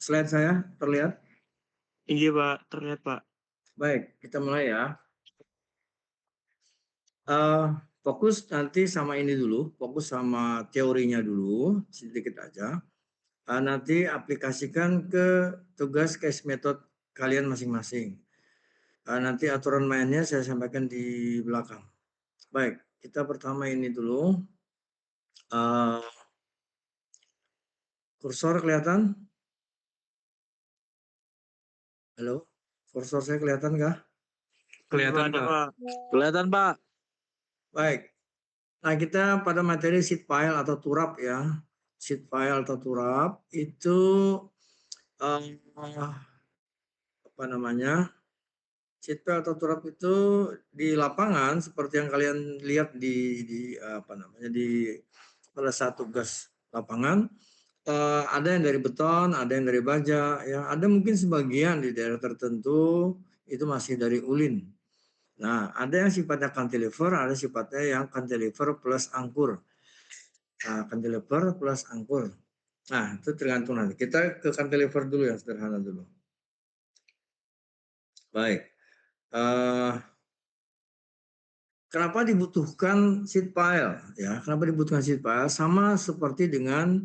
Slide saya terlihat? Iya, Pak, terlihat, Pak. Baik, kita mulai ya. Fokus nanti sama ini dulu, fokus sama teorinya dulu, sedikit aja. Nanti aplikasikan ke tugas case method kalian masing-masing. Nanti aturan mainnya saya sampaikan di belakang. Baik, kita pertama ini dulu. Kursor kelihatan? Halo, kursor saya kelihatan nggak? Kelihatan, Kelihatan, Pak. Pak. Kelihatan, Pak. Baik. Nah, kita pada materi sheet file atau turap ya. Sheet file atau turap itu apa namanya? Sheet file atau turap itu di lapangan seperti yang kalian lihat di apa namanya di pada saat tugas lapangan, ada yang dari beton, ada yang dari baja, ya ada mungkin sebagian di daerah tertentu itu masih dari ulin. Nah, ada yang sifatnya cantilever, ada sifatnya yang cantilever plus angkur. Nah, cantilever plus angkur. Nah, itu tergantung nanti. Kita ke cantilever dulu yang sederhana dulu. Baik. Kenapa dibutuhkan sheet pile? Ya, kenapa dibutuhkan sheet pile? Sama seperti dengan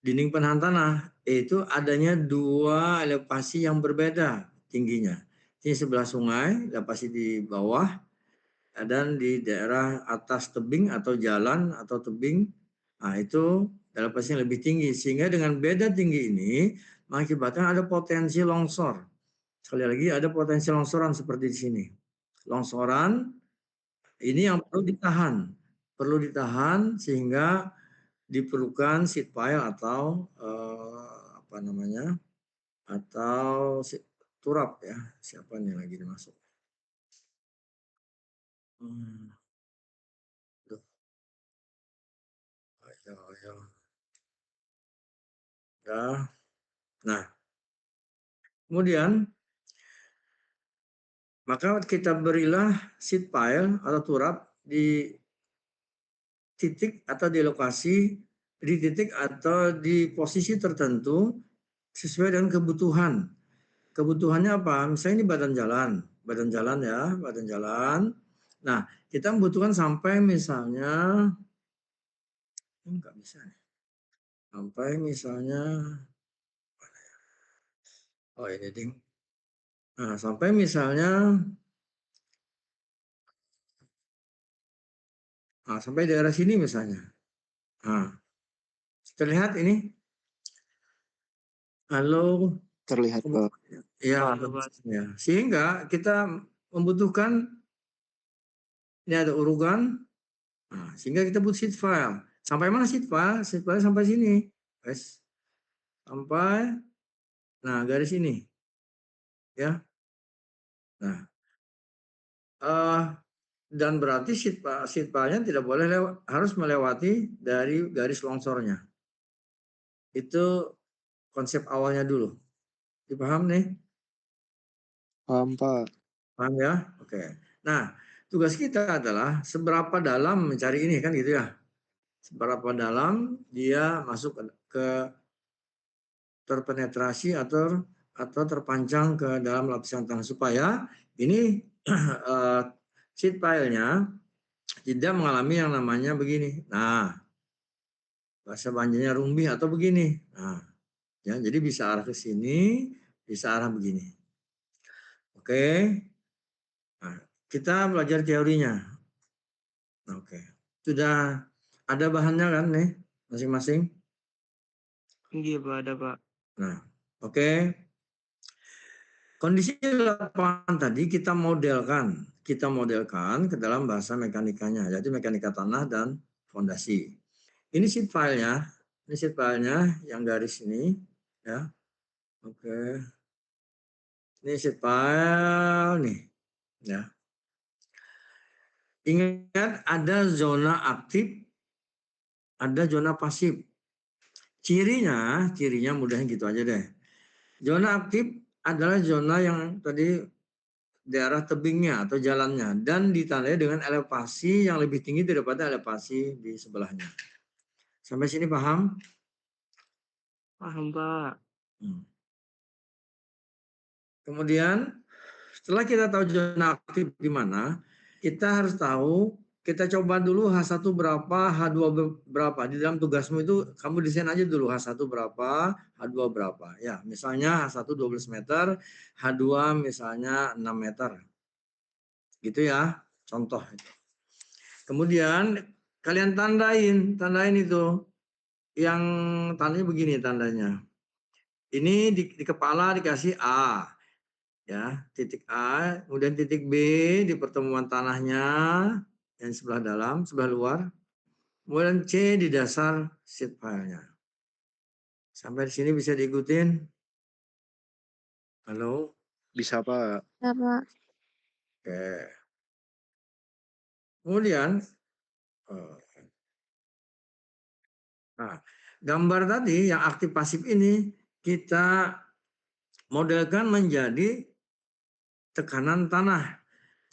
dinding penahan tanah, yaitu adanya dua elevasi yang berbeda tingginya. Ini sebelah sungai, elevasi di bawah, dan di daerah atas tebing atau jalan atau tebing, nah itu elevasinya lebih tinggi. Sehingga dengan beda tinggi ini mengakibatkan ada potensi longsor. Sekali lagi ada potensi longsoran seperti di sini. Longsoran ini yang perlu ditahan sehingga diperlukan sheet pile atau apa namanya atau turap ya. Siapa nih lagi dimasuk? Duh, ayo. Ya. Nah, kemudian maka kita berilah sheet pile atau turap di titik atau di lokasi, di titik atau di posisi tertentu sesuai dengan kebutuhan. Kebutuhannya apa? Misalnya ini badan jalan ya, badan jalan. Nah, kita membutuhkan sampai misalnya, enggak bisa nih. Sampai misalnya, oh ini ding. Nah, sampai misalnya, sampai daerah sini misalnya. Nah, terlihat ini? Halo, Terlihat, Pak. ya, Pak. ya. Sehingga kita membutuhkan ini ada urugan, sehingga kita butuh sheet file. Sampai mana sheet file? Sheet file sampai sini, guys. Sampai, nah garis ini, ya. Nah, dan berarti sheet file-nya tidak boleh harus melewati dari garis longsornya. Itu konsep awalnya dulu. Dipaham nih? Paham, Pak. Paham ya? Oke. Nah, tugas kita adalah seberapa dalam mencari ini kan gitu ya. Seberapa dalam dia masuk ke terpenetrasi atau terpancang ke dalam lapisan tanah supaya ini sheet pile-nya tidak mengalami yang namanya begini. Nah, bahasa Banjarnya rumbih atau begini. Nah, ya, jadi bisa arah ke sini, bisa arah begini. Oke. Nah, kita belajar teorinya. Oke. Sudah ada bahannya kan nih masing-masing? Iya, Pak, ada, Pak. Nah, oke. Kondisi lapangan tadi kita modelkan ke dalam bahasa mekanikanya, yaitu mekanika tanah dan fondasi. Ini sheet filenya yang garis ini, ya. Oke. Ini sheet file nih, ya. Ingat ada zona aktif, ada zona pasif. Cirinya mudahnya gitu aja deh. Zona aktif adalah zona yang tadi daerah tebingnya atau jalannya dan ditandai dengan elevasi yang lebih tinggi daripada elevasi di sebelahnya. Sampai sini paham? Paham, Pak. Kemudian setelah kita tahu zona aktif di mana, kita harus tahu, kita coba dulu H1 berapa, H2 berapa. Di dalam tugasmu itu kamu desain aja dulu H1 berapa, H2 berapa. Ya, misalnya H1 12 meter, H2 misalnya 6 meter. Gitu ya, contoh. Kemudian kalian tandain itu. Yang tandanya begini tandanya. Ini di kepala dikasih A. Ya, titik A, kemudian titik B di pertemuan tanahnya yang sebelah dalam, sebelah luar. Kemudian C di dasar sheet file-nya. Sampai di sini bisa diikutin? Halo? Bisa, Pak. Ya, Pak. Oke. Kemudian, nah, gambar tadi yang aktif pasif ini kita modelkan menjadi tekanan tanah.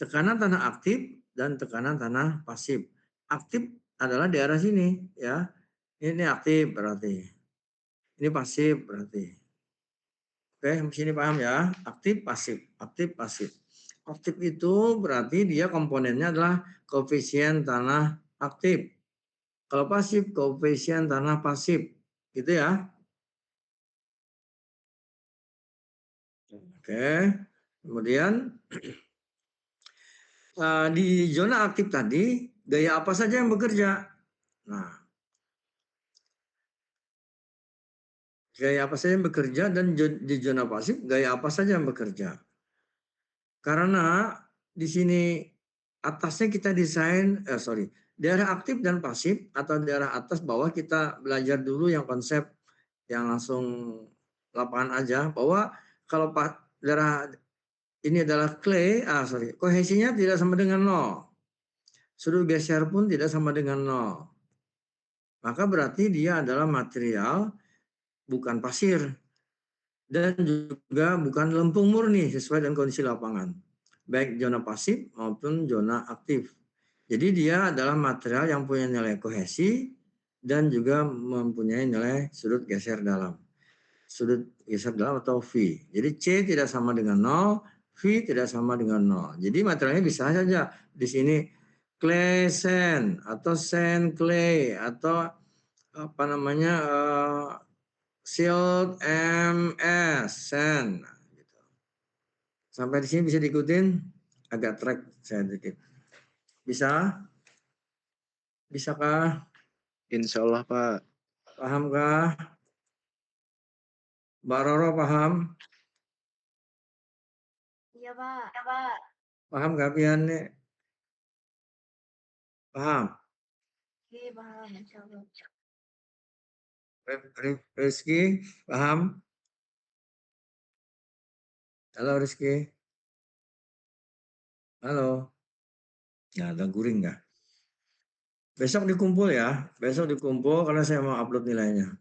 Tekanan tanah aktif dan tekanan tanah pasif. Aktif adalah di arah sini, ya. Ini aktif berarti. Ini pasif berarti. Oke, sini paham ya? Aktif, pasif. Aktif, pasif. Aktif itu berarti dia komponennya adalah koefisien tanah aktif. Kalau pasif, koefisien tanah pasif. Gitu ya. Oke. Kemudian di zona aktif tadi, gaya apa saja yang bekerja? Nah, gaya apa saja yang bekerja dan di zona pasif, gaya apa saja yang bekerja? Karena di sini atasnya kita desain, daerah aktif dan pasif atau daerah atas bawah kita belajar dulu yang konsep yang langsung lapangan aja, bahwa kalau daerah ini adalah clay, kohesinya tidak sama dengan 0. Sudut geser pun tidak sama dengan 0. Maka berarti dia adalah material bukan pasir dan juga bukan lempung murni sesuai dengan kondisi lapangan, baik zona pasif maupun zona aktif. Jadi dia adalah material yang punya nilai kohesi dan juga mempunyai nilai sudut geser dalam. Sudut geser dalam atau V. Jadi C tidak sama dengan 0, V tidak sama dengan 0. Jadi materialnya bisa saja di sini clay sand atau sand clay atau apa namanya silt MS sand. Gitu. Sampai di sini bisa diikutin? Agak track saya dikit. Bisa? Bisakah? Insya Allah, Pak. Pahamkah? Mbak Roro paham? Iya, Pak. Paham gak Pian nih? Paham? Oke, paham. Insya Allah. Rizky, paham? Halo Rizky. Halo. Nah, ada guring nggak? Besok dikumpul ya. Besok dikumpul karena saya mau upload nilainya.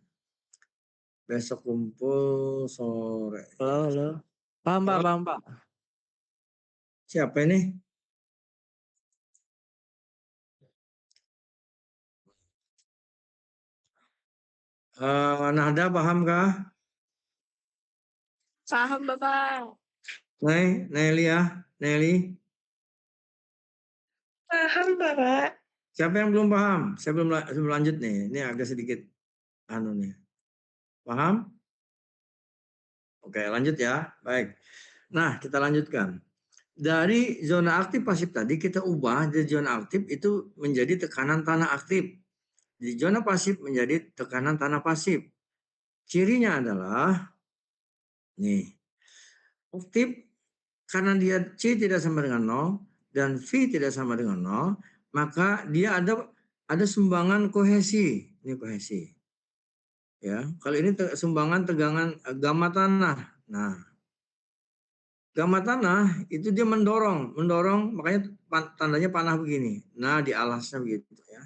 Besok kumpul sore. Halo. Paham, Pak. Paham, Pak. Siapa ini? Nahda pahamkah? Paham, Bapak. Nelly. Paham, Bapak. Siapa yang belum paham? Saya belum lanjut nih. Ini agak sedikit nih. Paham? Oke, lanjut ya. Baik. Nah, kita lanjutkan. Dari zona aktif pasif tadi kita ubah di zona aktif itu menjadi tekanan tanah aktif. Di zona pasif menjadi tekanan tanah pasif. Cirinya adalah nih. Aktif karena dia C tidak sama dengan 0 dan V tidak sama dengan 0, maka dia ada sumbangan kohesi. Ini kohesi. Ya, kalau ini sumbangan tegangan gamma tanah. Nah, gamma tanah itu dia mendorong, makanya tandanya panah begini. Nah, di alasnya begitu ya.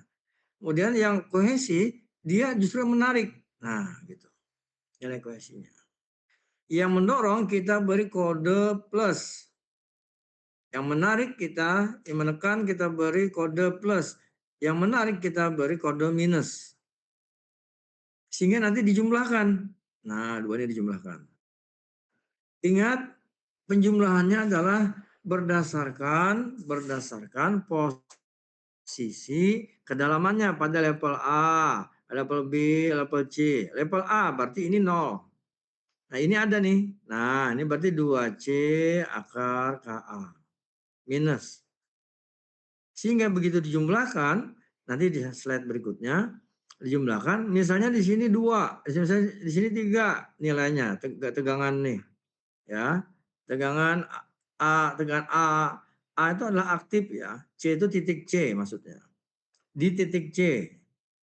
Kemudian yang kohesi dia justru menarik. Nah, gitu. Nilai kohesinya. Yang mendorong kita beri kode plus. Yang menarik yang menekan kita beri kode plus. Yang menarik kita beri kode minus. Sehingga nanti dijumlahkan. Nah, dua ini dijumlahkan. Ingat, penjumlahannya adalah berdasarkan posisi kedalamannya pada level A, level B, level C. Level A berarti ini 0. Nah, ini ada nih. Nah, ini berarti 2C akar KA minus. Sehingga begitu dijumlahkan, nanti di slide berikutnya dijumlahkan, misalnya di sini 2, misalnya di sini 3 nilainya, tegangan nih. Ya. Tegangan tegangan A itu adalah aktif ya. C itu titik C maksudnya. Di titik C,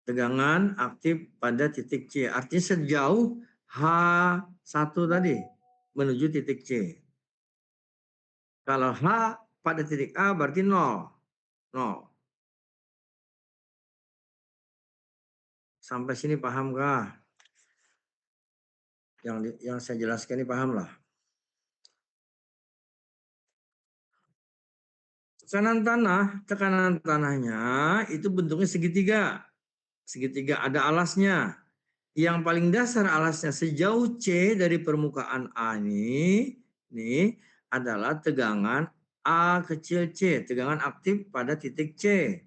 tegangan aktif pada titik C. Artinya sejauh H1 tadi menuju titik C. Kalau H pada titik A berarti 0. 0. Sampai sini pahamkah? Yang saya jelaskan ini paham lah. Tekanan tanahnya itu bentuknya segitiga. Segitiga ada alasnya. Yang paling dasar alasnya sejauh C dari permukaan A ini adalah tegangan A kecil C, tegangan aktif pada titik C.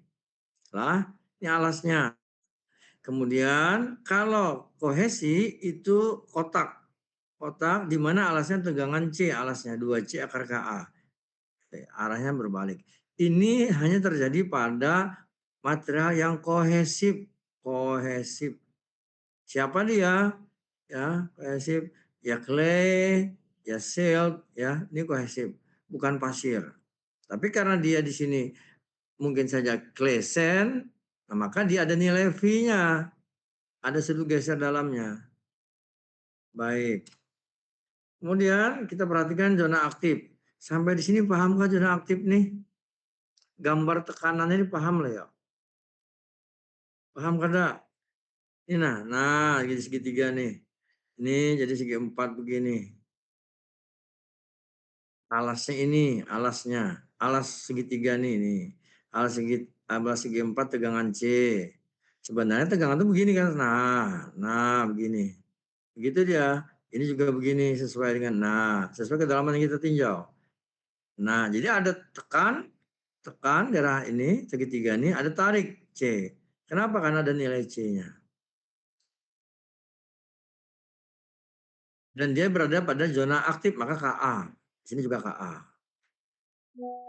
Lah, ini alasnya. Kemudian kalau kohesi itu kotak di mana alasnya tegangan C, alasnya 2C akar KA. Arahnya berbalik. Ini hanya terjadi pada material yang kohesif. Siapa dia? Ya, kohesif. Ya clay, ya silt, ya. Ini kohesif, bukan pasir. Tapi karena dia di sini mungkin saja clay sand, nah maka dia ada nilai V-nya. Ada sudut geser dalamnya. Baik. Kemudian kita perhatikan zona aktif. Sampai di sini pahamkah zona aktif nih? Gambar tekanannya ini paham lah ya. Paham kada? Ini nah jadi segitiga nih. Ini jadi segi 4 begini. Alasnya ini, alas segitiga nih ini. Alas segi 4 tegangan C. Sebenarnya tegangan itu begini kan. Nah begini. Begitu dia. Ini juga begini sesuai dengan sesuai kedalaman yang kita tinjau. Nah, jadi ada tekan daerah ini segitiga ini ada tarik C. Kenapa? Karena ada nilai C-nya. Dan dia berada pada zona aktif, maka KA. Di sini juga KA.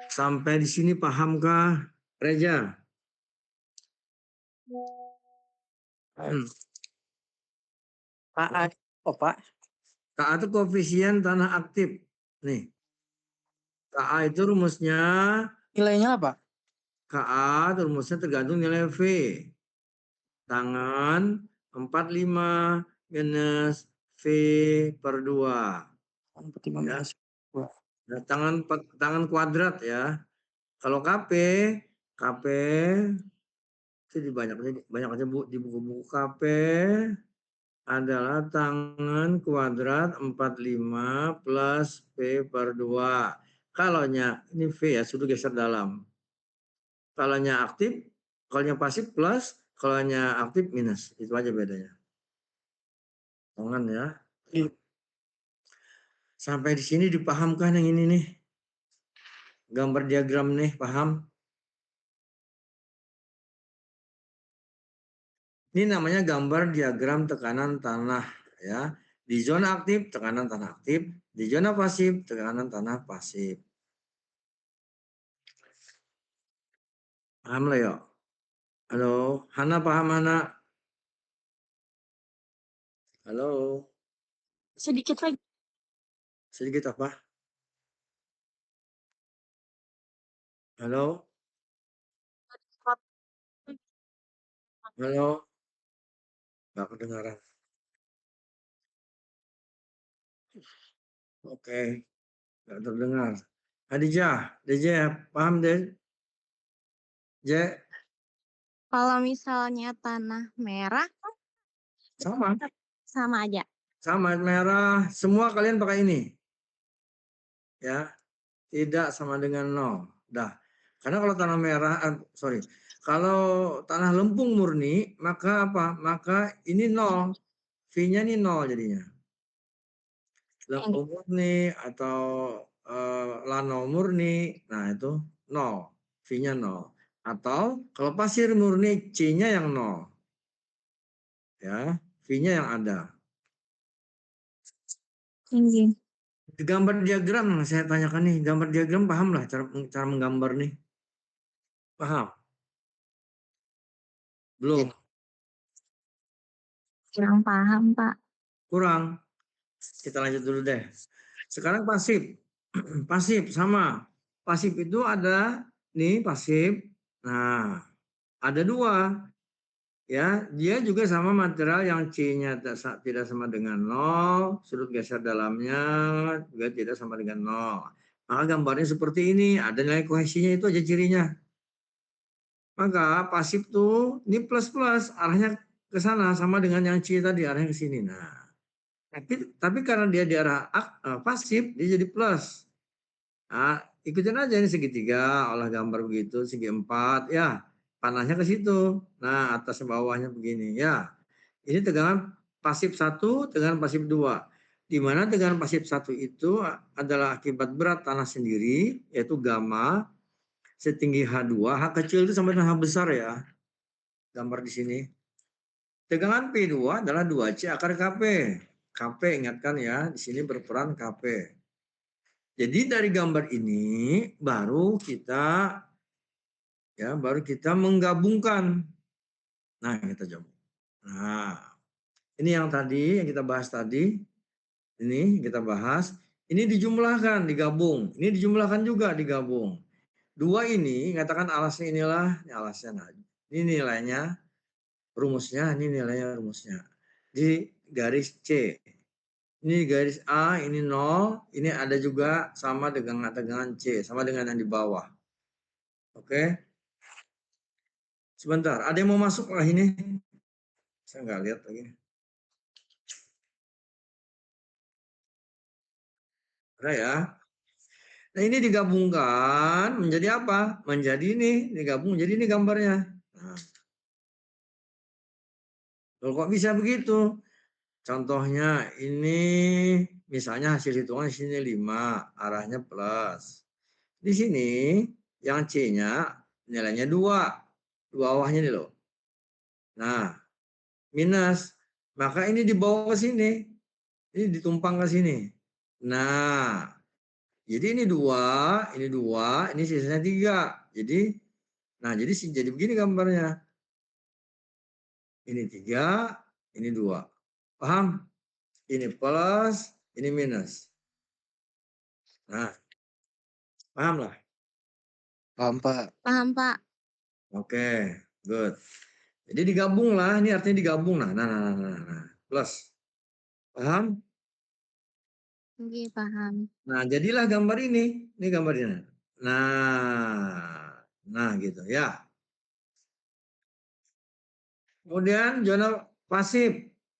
Sampai di sini pahamkah, Reja? KA. Oh, Pak. KA itu koefisien tanah aktif. Nih. KA itu rumusnya. Nilainya apa? KA itu rumusnya tergantung nilai V. Tangan 45 minus V per 2. 45 minus 2. Nah, tangan kuadrat ya. Kalau KP itu banyak aja di buku-buku. KP adalah tangan kuadrat 45 plus P per 2. Kalaunya ini V ya, sudut geser dalam. Kalaunya aktif, kalaunya pasif plus, kalaunya aktif minus. Itu aja bedanya. Tangan ya. Sampai di sini dipahamkan yang ini nih. Gambar diagram nih, paham? Ini namanya gambar diagram tekanan tanah ya. Di zona aktif tekanan tanah aktif, di zona pasif tekanan tanah pasif. Paham lah ya? Halo, Hana paham Hana? Halo. Sedikit lagi. Sedikit apa? Halo? Halo? Nggak kedengaran. Oke, nggak terdengar. Hadijah, paham deh? Kalau misalnya tanah merah sama aja. Sama merah, semua kalian pakai ini. Ya, tidak sama dengan 0. Dah. Karena kalau tanah merah, kalau tanah lempung murni, maka apa? Maka ini 0. V-nya nih 0 jadinya. Lempo murni atau lanol murni, nah itu 0, V-nya 0. Atau kalau pasir murni, C-nya yang 0. Ya, V-nya yang ada. Tinggi. Gambar diagram yang saya tanyakan nih, gambar diagram paham lah cara menggambar nih. Paham? Belum? Kurang paham, Pak. Kurang. Kita lanjut dulu deh. Sekarang pasif. Pasif sama. Pasif itu ada nih pasif. Nah, ada dua. Ya, dia juga sama material yang C-nya tidak sama dengan 0, sudut geser dalamnya juga tidak sama dengan 0. Maka gambarnya seperti ini, ada nilai kohesinya itu aja cirinya. Maka pasif tuh ini plus-plus, arahnya ke sana sama dengan yang C tadi, arahnya ke sini. Nah, tapi karena dia di arah pasif, dia jadi plus. Nah, ikutin aja ini segitiga, olah gambar begitu, segi 4, ya. Panahnya ke situ. Nah, atas bawahnya begini. Ya, ini tegangan pasif 1, tegangan pasif 2. Di mana tegangan pasif 1 itu adalah akibat berat tanah sendiri, yaitu gamma, setinggi H2. H kecil itu sama dengan H besar ya. Gambar di sini. Tegangan P2 adalah 2C akar Kp. Kp ingatkan ya, di sini berperan Kp. Jadi dari gambar ini baru kita menggabungkan. Nah, kita coba. Nah, ini yang tadi yang kita bahas tadi. Ini kita bahas. Ini dijumlahkan, digabung. Ini dijumlahkan juga, digabung. Dua ini katakan alasnya inilah, ini alasnya. Nah, ini nilainya, rumusnya, ini nilainya rumusnya. Di garis C. Ini garis A, ini 0, ini ada juga sama dengan tegangan C, sama dengan yang di bawah. Oke. Sebentar, ada yang mau masuk lah ini? Saya nggak lihat lagi. Ada ya. Nah, ini digabungkan menjadi apa? Menjadi ini, digabung menjadi ini gambarnya. Nah, kok bisa begitu? Contohnya ini misalnya hasil hitungan sini 5, arahnya plus. Di sini yang C-nya nilainya 2. Di bawahnya nih loh. Nah, minus. Maka ini dibawa ke sini. Ini ditumpang ke sini. Nah, jadi ini 2, ini sisanya 3. Jadi begini gambarnya. Ini 3, ini 2. Paham? Ini plus, ini minus. Nah, paham lah? Paham, Pak. Paham, Pak. Oke, good. Jadi digabung lah, ini artinya digabung. Nah. Plus. Paham? Tinggi, paham. Nah, jadilah gambar ini. Ini gambarnya. Nah gitu ya. Kemudian zona pasif.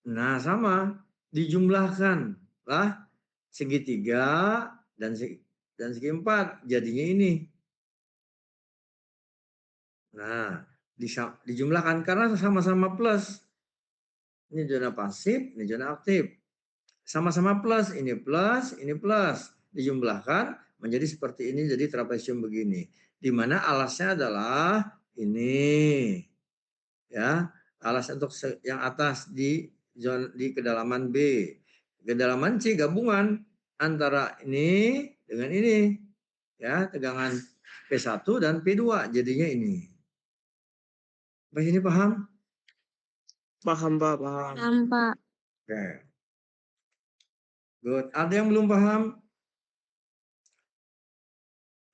Nah, sama. Dijumlahkan lah segitiga dan segi 4. Jadinya ini. Nah, dijumlahkan karena sama-sama plus. Ini zona pasif, ini zona aktif. Sama-sama plus, ini plus, ini plus. Dijumlahkan menjadi seperti ini, jadi trapesium begini. Di mana alasnya adalah ini. Ya, alas untuk yang atas di kedalaman B. Kedalaman C gabungan antara ini dengan ini. Ya, tegangan P1 dan P2 jadinya ini. Sampai sini paham? Paham, Pak, paham. Paham, Pak. Oke. Good. Ada yang belum paham?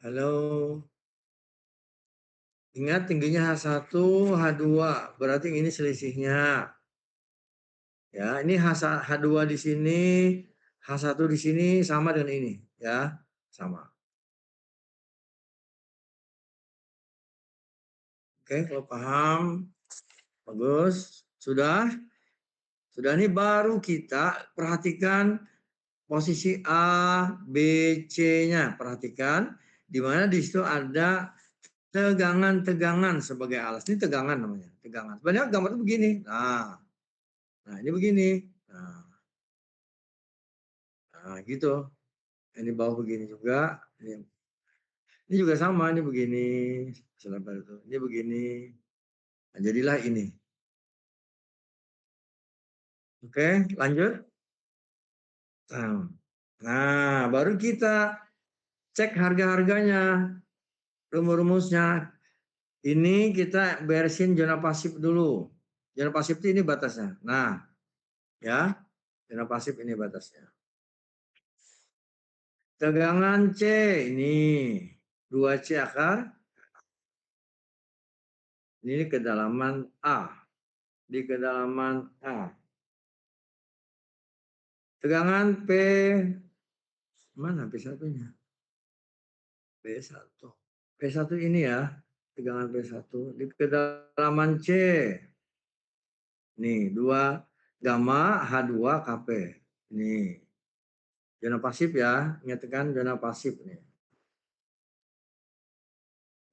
Halo. Ingat tingginya H1, H2. Berarti ini selisihnya. Ya, ini H2 di sini, H1 di sini sama dengan ini, ya. Sama. Oke, kalau paham, bagus. Sudah? Sudah, ini baru kita perhatikan posisi A, B, C-nya. Perhatikan di mana di situ ada tegangan-tegangan sebagai alas. Ini tegangan namanya, tegangan. Sebenarnya gambar itu begini. Nah, ini begini. Nah, gitu. Ini bawah begini juga. Ini juga sama, ini begini. Selebar itu. Ini begini. Nah, jadilah ini. Oke, lanjut. Nah, baru kita cek harga-harganya, rumus-rumusnya. Ini kita beresin zona pasif dulu. Zona pasif itu ini batasnya. Nah, ya, zona pasif ini batasnya. Tegangan C ini 2C akar. Ini kedalaman A. Di kedalaman A. Tegangan P, mana P1-nya? P1. P1 ini ya, tegangan P1 di kedalaman C. Nih, 2 gamma H2 Kp. Ini zona pasif ya, ingatkan zona pasif nih.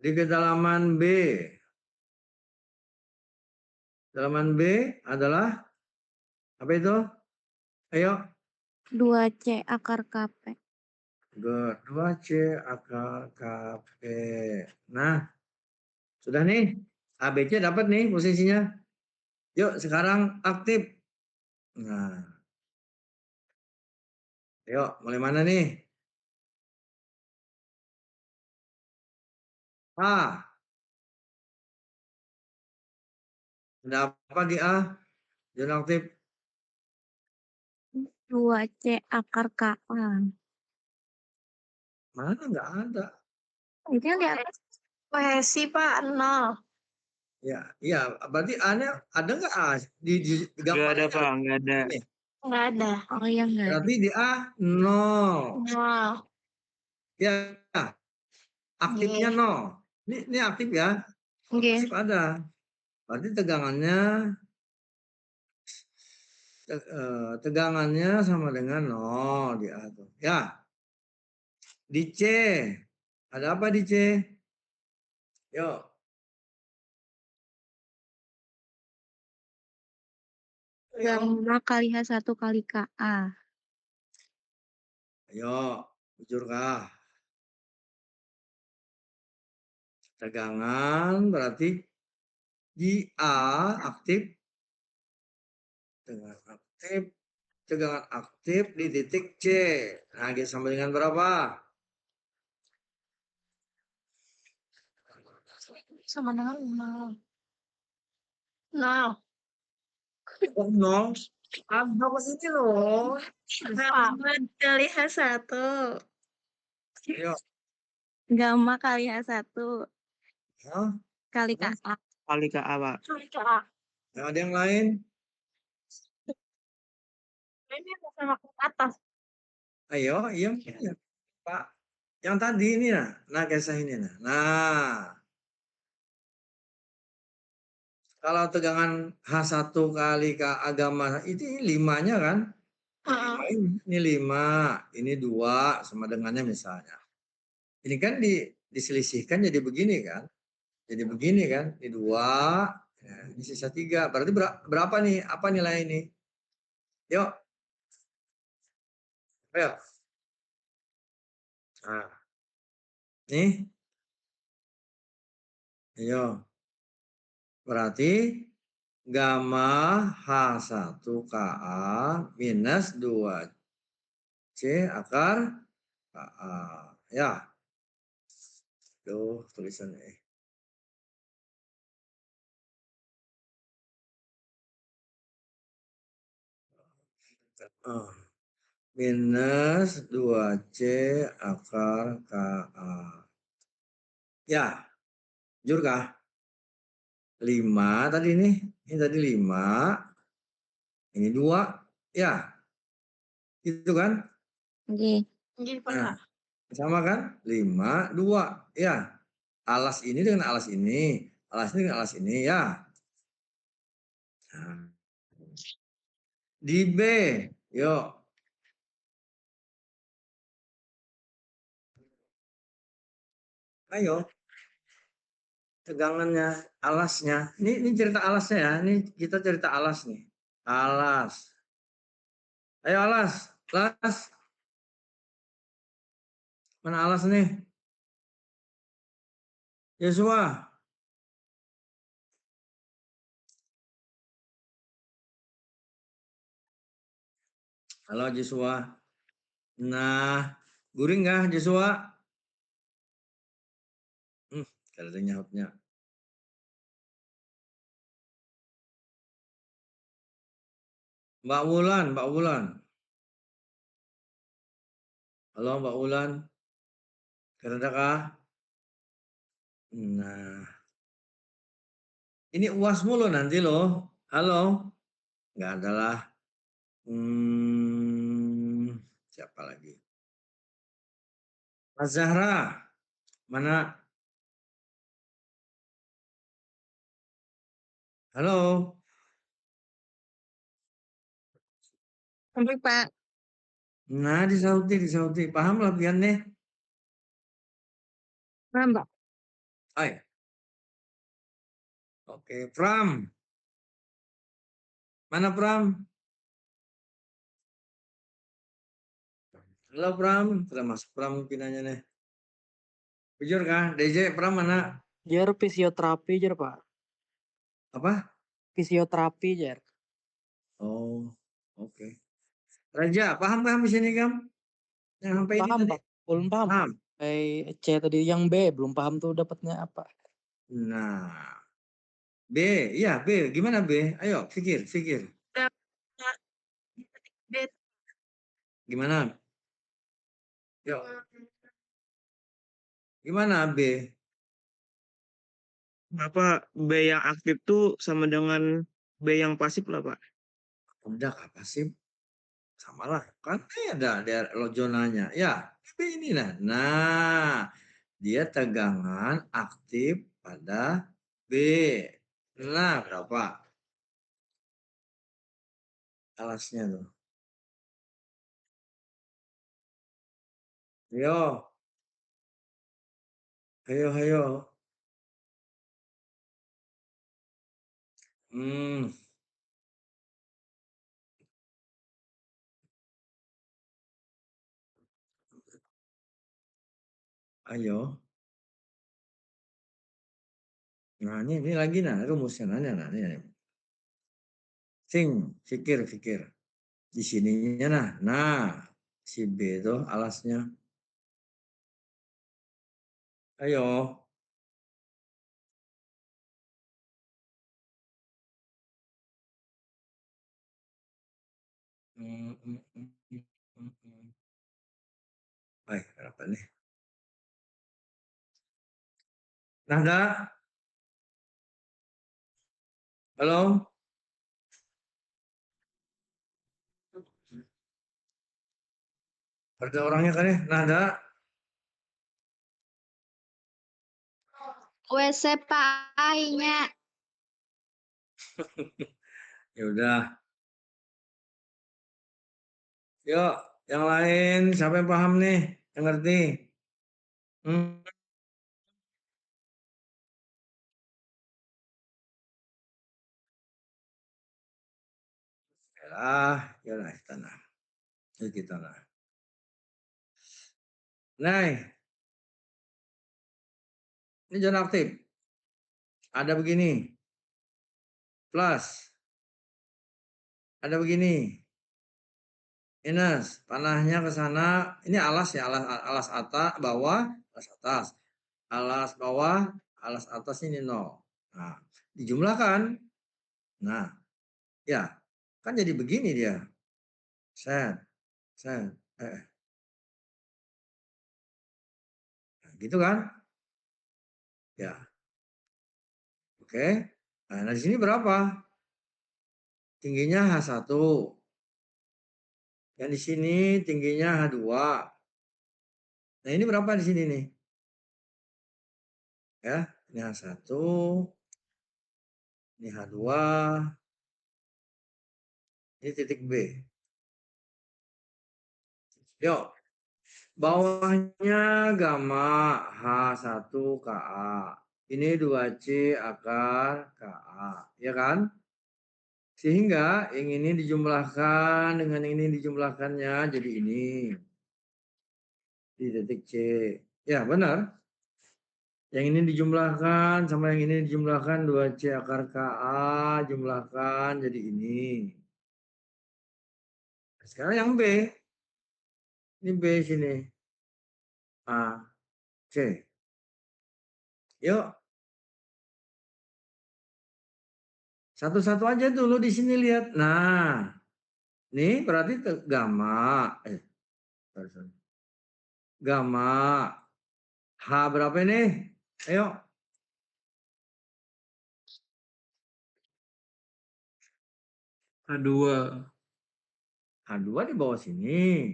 Di kedalaman B. Kedalaman B adalah apa itu? Ayo. 2C akar KP. 2C akar Kp. Nah, sudah nih. ABC dapat nih posisinya. Yuk sekarang aktif. Nah, yuk mulai mana nih? A. Ada apa di A? Zona aktif. 2C akar KA. Mana nggak ada? Itu yang di atas. Kohesi, Pak, 0. Ya, iya. Berarti A-nya ada nggak A? Di Nggak gambar ada, Pak. Nggak ada. ini. Nggak ada. Oh iya enggak ada. Berarti di A 0. 0. Ya, aktifnya 0. Ini aktif ya. Oke. Pasif ada. Berarti tegangannya sama dengan 0 di A tuh. Ya. Di C. Ada apa di C? Yuk. Gamma kali H1 kali KA. Ayo, jujur kah? Tegangan berarti di A aktif, tegangan aktif di titik C. Nah, dia sama dengan berapa? Sama dengan 0. 0. Oh, 0. Ada apa ini loh? Gamma kali H1. Ayo. Gamma kali H1 Hah? kali KA. Kali ke A, Pak. Kali ke A. Yang ada yang lain? Ini sama ke atas. Ayo, iya, iya. Pak. Yang tadi ini nah kisah ini nah. Nah, kalau tegangan H1 kali K agama itu ini 5-nya kan? Ini 5, ini 2 sama dengannya misalnya. Ini kan diselisihkan jadi begini kan? Jadi begini kan? Ini 2, ya, ini sisa 3. Berarti berapa nih? Apa nilai ini? Yuk. Ayo. Nah, nih. Ayo. Berarti gamma H1Ka minus 2C akar Ka. Ya. Tuh tulisannya. Minus 2C akar Ka. Ya, jujur kah? 5 tadi nih. Ini tadi 5. Ini 2. Ya, itu kan? Oke. Nah, sama kan? 5, 2. Ya, alas ini dengan alas ini. Alas ini dengan alas ini. Ya. Nah, di B. Yuk. Ayo. Tegangannya, alasnya. Ini cerita alasnya ya. Ini kita cerita alas nih. Alas. Ayo Alas. Alas. Mana Alas nih? Yosua. Halo Joshua. Nah, guring nggak Joshua? Kalau ada nyautnya. Mbak Wulan, Mbak Wulan. Halo Mbak Wulan. Kerja kah? Nah, ini UAS mulu nanti loh. Halo, nggak ada lah. Siapa lagi? Mas Zahra, mana? Halo. Sampai Pak. Nah, disauti. Paham latihannya? Paham, Pak. Hai. Oke, Pram. Mana Pram? Halo Pram, sudah masuk Pram pinanya nih. Jujur kah? DJ Pram mana? Jar fisioterapi jar Pak. Apa? Fisioterapi jar. Oh, oke. Raja, paham di sini Kam? Yang sampai ini Paham tadi? Pak. Belum paham. Paham. C tadi yang B belum paham tuh dapatnya apa. Nah, B, iya B. Gimana B? Ayo, pikir. B. Gimana? Yuk, gimana B? Apa B yang aktif tuh sama dengan B yang pasif lah Pak? Udah apa sih? Sama lah. Kan ada zonanya. Ya, B ini lah. Nah, dia tegangan aktif pada B. Nah, berapa? Alasnya tuh. Ayo. Ayo. Nah, ini lagi rumusnya nah. Pikir. Di sininya nah. Si B itu alasnya. Ayo. Baik, berapa nih? Nahda? Halo? Ada orangnya kan ya? Nahda? WC Pak A-nya. Ya udah. Yuk, yang lain siapa yang paham nih? Yang ngerti? Ya lah, tanah. Yuk kita lah. Nah, ini zona aktif. Ada begini. Plus. Ada begini. Minus. Panahnya ke sana. Ini alas ya, alas atas, bawah, alas atas. Alas bawah, alas atas ini 0. Nah, dijumlahkan. Nah, ya. Kan jadi begini dia. Set. Nah, gitu kan? Ya. Oke. Nah, di sini berapa? Tingginya H1. Yang di sini tingginya H2. Nah, ini berapa di sini nih? Ya, ini H1. Ini H2. Ini titik B. Yuk. Bawahnya gamma H1 Ka. Ini 2C akar Ka. Ya kan? Sehingga yang ini dijumlahkan dengan yang ini dijumlahkannya jadi ini. Di titik C. Ya, benar. Yang ini dijumlahkan sama yang ini dijumlahkan 2C akar KA jumlahkan jadi ini. Sekarang yang B. Ini B sini. A, C. Yuk. Satu-satu aja dulu di sini lihat. Nah, ini berarti gamma. Sorry. Gamma. H berapa ini? Ayo. H2. H2 di bawah sini.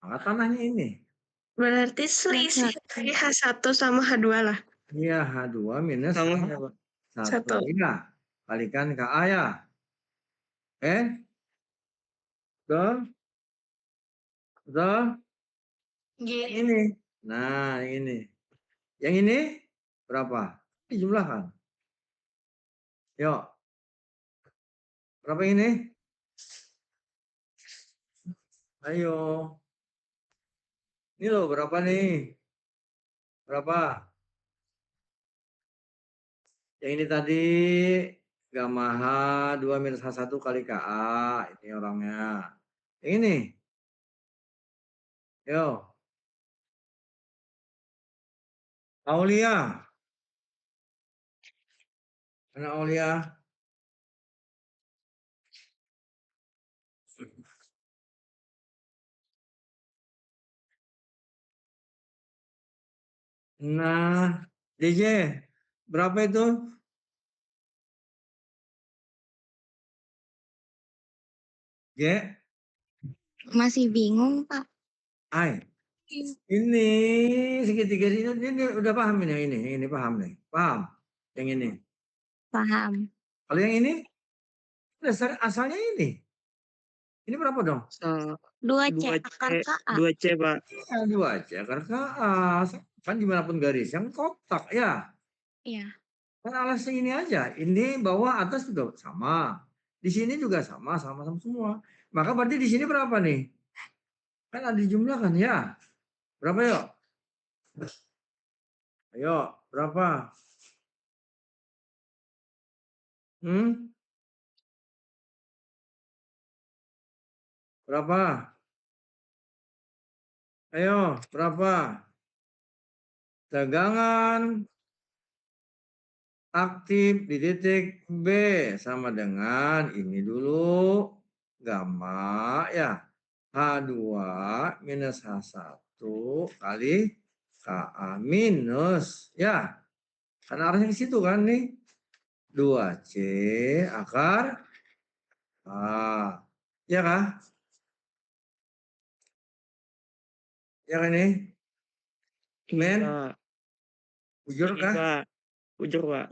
Maka tanahnya ini. Berarti selisih dari H1 sama H2 lah. Iya, H2 minus Sama berapa? H1. Iya. Kalikan KA ya. Betul? Betul? Ini. Nah, ini. Yang ini berapa? Dijumlahkan. Yuk. Berapa ini? Ayo. Ini loh berapa nih? Berapa? Yang ini tadi gamma H2 minus H1 kali KA. Ini orangnya. Yang ini. Yo. Aulia. Mana Aulia? Nah, DJ, berapa itu? J, Masih bingung, Pak. I. Ini segitiga ini udah paham ini paham nih, paham. Yang ini. Paham. Kalau yang ini dasar asalnya ini. Ini berapa dong? 2C akar KA. 2C, Pak. 2C akar KA. Kan dimanapun garis yang kotak ya. Iya. Kan alasnya ini aja. Ini bawah atas juga sama. Di sini juga sama semua. Maka berarti di sini berapa nih? Kan ada jumlah kan ya. Berapa yuk? Ayo, berapa? Berapa? Ayo, berapa? Tegangan aktif di titik B sama dengan ini dulu gamma ya. H2 minus H1 kali KA minus ya. Karena arahnya ke situ kan nih. 2C akar A. Ya kah? Ya kan nih? Men? Pak. Jujur Ini, kah? Pak. Jujur, Pak.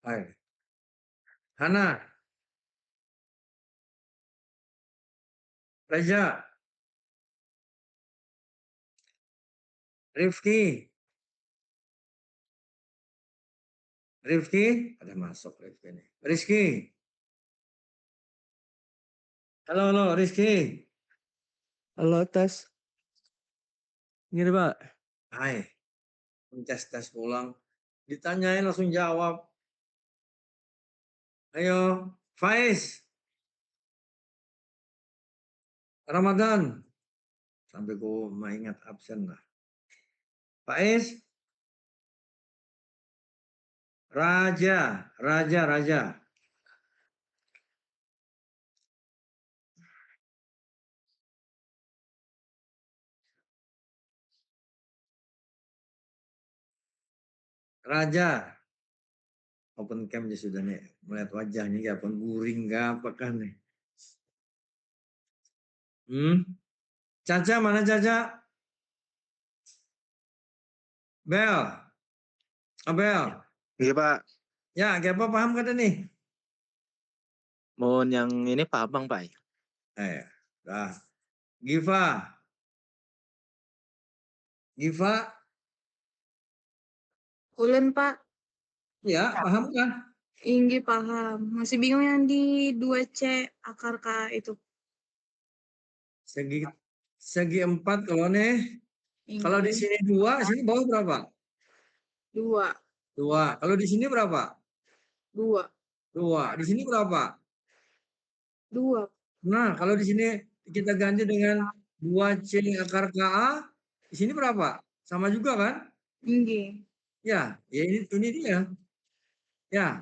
Hai. Hana. Reza. Rifki. Rifki. Ada masuk Rifki nih. Rizky. Halo, Rizky. Halo, tes. Gini, Pak. Hai. Tes pulang. Ditanyain langsung jawab. Ayo. Faiz. Ramadan. Sampai ku ingat absen lah. Faiz. Raja. Raja. Open cam aja sudah nih. Melihat wajahnya ya pun guring gak apakah nih. Caca mana Caca? Bel. Abel. Iya, Pak. Ya, apa paham kata nih? Mohon yang ini Pak Abang, Pak. Dah. Giva. Ulun, Pak. Ya, paham kan? Inggi paham. Masih bingung yang di 2C akar K itu. Segi 4 kalau nih. Kalau di sini 2, sini bawah berapa? 2. 2. Kalau di sini berapa? 2. 2. Di sini berapa? 2. Nah, kalau di sini kita ganti dengan 2C akar KA, di sini berapa? Sama juga kan? Inggi. Ya, ya ini dia. Ya,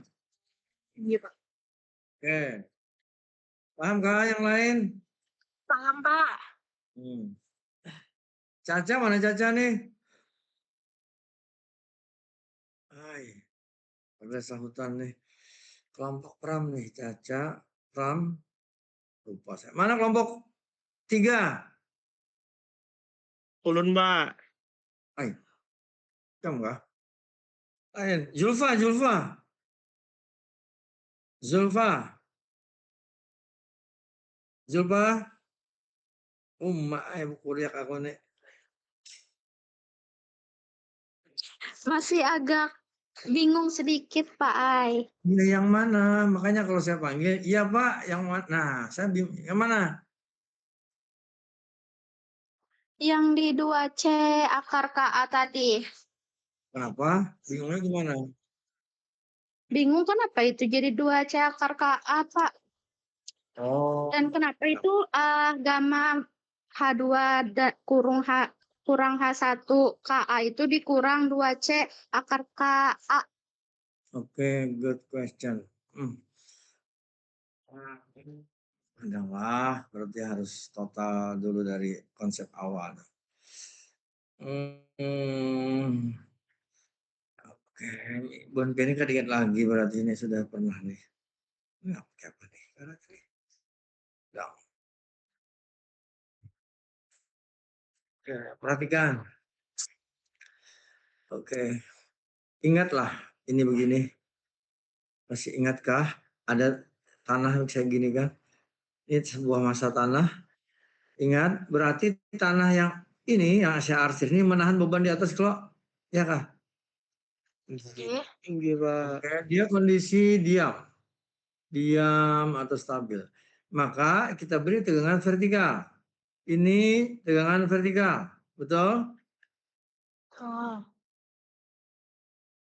Inggi, Pak. oke. Paham kah yang lain? Paham, Pak. Caca, mana Caca nih? Hai, ada sahutan nih. Kelompok Pram nih, Caca, Pram, lupa saya. Mana kelompok 3? Ulun, Mbak. Hai, kamu kah? Lain, Zulfa, Zulfa. Zulfa. Zulfa. Kuliah aku nih. Masih agak bingung sedikit Pak Ai. Iya yang mana? Makanya kalau saya panggil, iya Pak, yang mana? Nah, saya bingung, yang mana? Yang di 2C akar KA tadi. Kenapa? Bingungnya gimana? Bingung kenapa itu jadi 2C akar KA Pak? Oh, Dan kenapa itu gamma H2 kurang H1 KA itu dikurang 2C akar KA. oke, good question. Adalah, berarti harus total dulu dari konsep awal. Oke, Bon Penny kan ingat lagi berarti ini sudah pernah nih. Nggak pakai apa nih? Karena ini. Nggak. Oke, perhatikan. Oke, ingatlah ini begini. Masih ingatkah ada tanah yang saya gini kan? Ini sebuah masa tanah. Ingat, berarti tanah yang ini yang saya arsir ini menahan beban di atas kalau ya kah? Inggi, Pak. Oke, dia kondisi diam atau stabil. Maka kita beri tegangan vertikal. Ini tegangan vertikal, betul? Oh.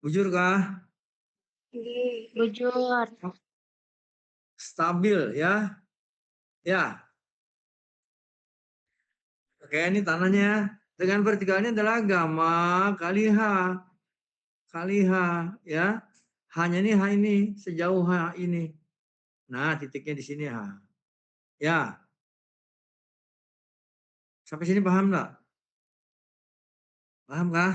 Bujur kah? Bujur. Stabil ya? Ya. Oke, ini tanahnya. Tegangan vertikalnya adalah gamma kali H. Kali H ya. Hanya ini H ini sejauh H ini. Nah, titiknya di sini H. Ya. Sampai sini paham enggak? Paham kah?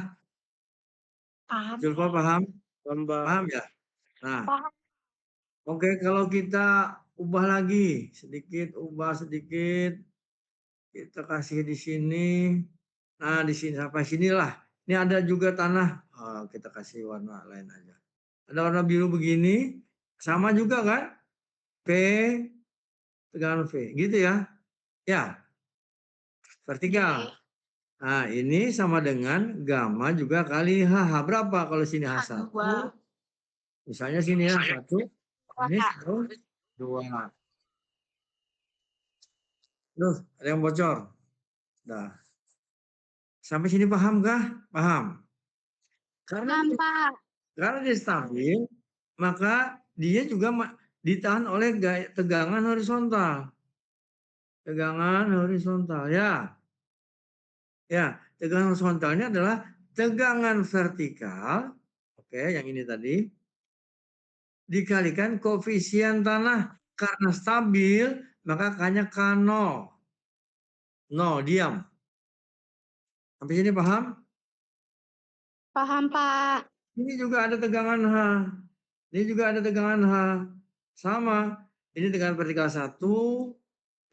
Paham. Julfa paham? Mbak. Paham ya? Nah, Paham. oke kalau kita ubah lagi sedikit, ubah sedikit, kita kasih di sini. Nah, di sini sampai sinilah. Ini ada juga tanah. Oh, kita kasih warna lain aja. Ada warna biru begini, sama juga kan? P tegangan V, gitu ya? Ya, vertikal. Nah, ini sama dengan gamma juga kali H. Berapa kalau sini H1? Misalnya sini ya, 1. Ini 2. Duh, ada yang bocor. Nah, sampai sini paham kah? Paham. Karena dia stabil, maka dia juga ditahan oleh tegangan horizontal. Tegangan horizontal, ya. Ya, tegangan horizontalnya adalah tegangan vertikal, oke, yang ini tadi, dikalikan koefisien tanah. Karena stabil, maka K-nya K0. 0, diam. Sampai sini paham? Paham Pak. Ini juga ada tegangan H. Ini juga ada tegangan H. Sama. Ini tegangan vertikal 1.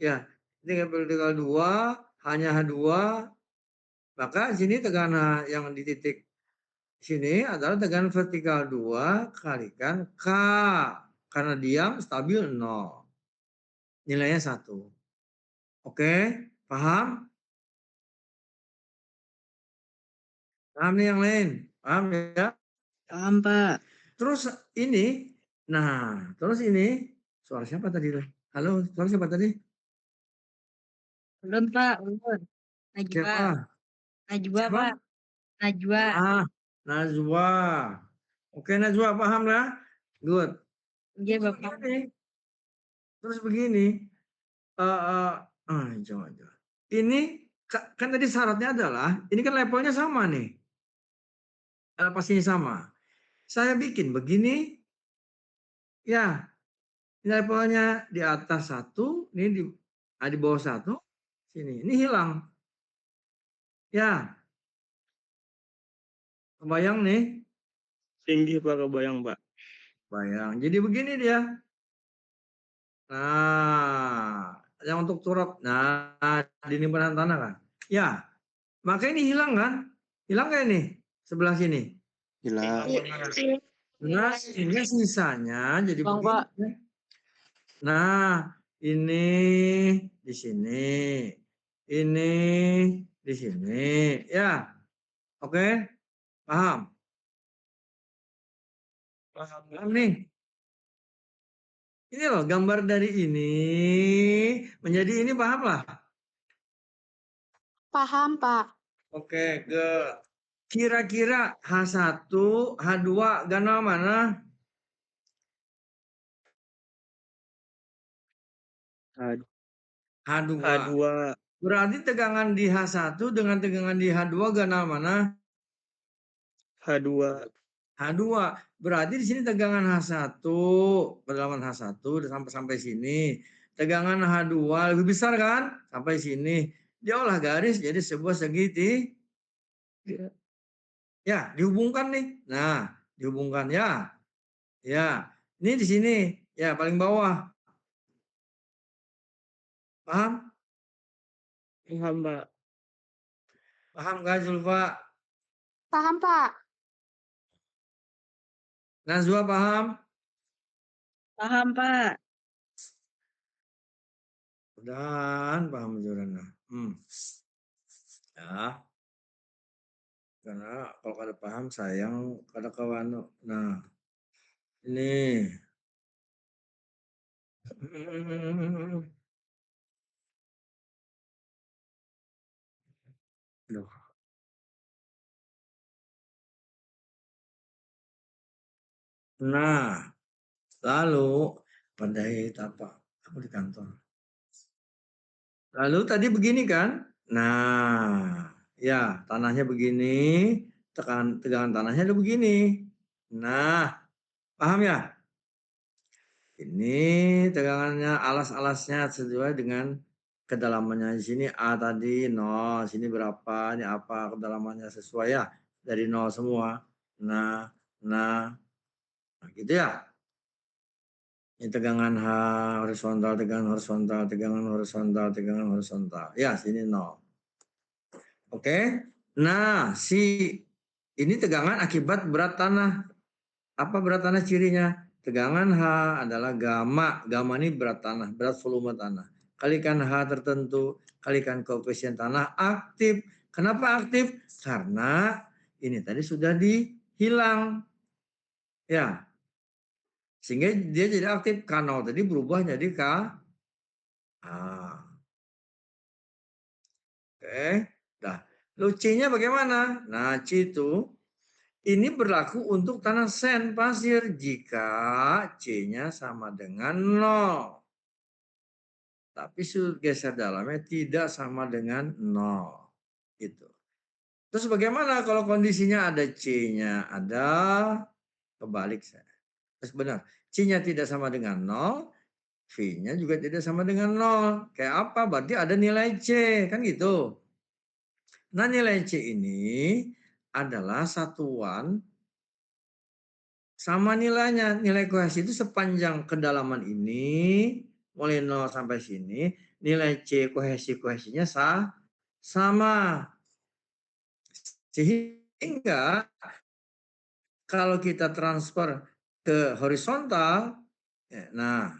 Ya. Ini tegangan vertikal 2. Hanya H2. Maka sini tegangan H yang di titik sini adalah tegangan vertikal 2 kalikan K. Karena diam stabil 0. Nilainya 1. Oke. Paham? Paham nih yang lain? Paham ya? Paham, Pak. Terus ini, Nah, terus ini suara siapa tadi? Halo, suara siapa tadi? Belum Pak, belum. Najwa, Siapa? Najwa Siapa? Pak, Najwa. Najwa. Oke, Najwa paham lah? Good. Iya Terus Bapak. begini. Terus begini. Jangan. Ini kan tadi syaratnya adalah ini kan levelnya sama nih. Pastinya sama. Saya bikin begini. Ya, ini levelnya di atas 1, ini di bawah 1, sini. Ini hilang. Ya. Kebayang nih? Tinggi Pak, kebayang Pak. Bayang. Jadi begini dia. Nah, yang untuk turap. Nah, dinding penahan tanah kan. Ya, maka ini hilang kan? Hilang nggak ini? Sebelah sini. Hilang. Nah, ini sisanya jadi Bang, begini. Pak. Nah, ini di sini. Ini di sini. Ya, oke. Paham? Paham nih. Ini loh gambar dari ini menjadi ini, paham lah? Paham, Pak. Oke, kira-kira H1, H2 gana mana? H2. H2. Berarti tegangan di H1 dengan tegangan di H2 gana mana? H2. H2. Berarti di sini tegangan H1, kedalaman H1 sampai sini. Tegangan H2 lebih besar kan? Sampai sini. Dia olah garis jadi sebuah segitiga. Ya, dihubungkan nih. Nah, dihubungkan ya. Ya, ini di sini. Ya, paling bawah. Paham? Paham Pak. Paham kan, Zulfa? Paham, Pak. Nazwa paham? Paham Pak. Mudah-mudahan paham Jurana. Ya. Karena kalau kada paham sayang kada kawan. Nah, ini. Aduh. Nah, lalu pandai apa? Aku di kantor. Lalu tadi begini kan? Nah, ya tanahnya begini, tegangan tanahnya ada begini. Nah, paham ya? Ini tegangannya, alas-alasnya sesuai dengan kedalamannya. Di sini A tadi 0, sini berapa, ini apa kedalamannya sesuai ya dari 0 semua. Nah gitu ya. Ini tegangan H horizontal, tegangan horizontal, tegangan horizontal, tegangan horizontal. Ya, sini 0. Oke. Nah, ini tegangan akibat berat tanah. Apa berat tanah cirinya? Tegangan H adalah gamma. Gamma ini berat tanah, berat volume tanah. Kalikan H tertentu, kalikan koefisien tanah aktif. Kenapa aktif? Karena ini tadi sudah dihilang. Ya. Sehingga dia jadi aktif. K0 tadi berubah jadi K. Oke. Nah, lalu C-nya bagaimana? Nah, C itu ini berlaku untuk tanah sand pasir jika C-nya sama dengan 0. Tapi sudut geser dalamnya tidak sama dengan 0. Gitu. Terus bagaimana kalau kondisinya ada C-nya, ada kebalik saya. Terus benar, C-nya tidak sama dengan 0, V-nya juga tidak sama dengan 0. Kayak apa? Berarti ada nilai C, kan gitu. Nah, nilai C ini adalah satuan sama nilainya. Nilai kohesi itu sepanjang kedalaman ini, mulai 0 sampai sini, nilai C kohesinya sama. Sehingga kalau kita transfer ke horizontal, nah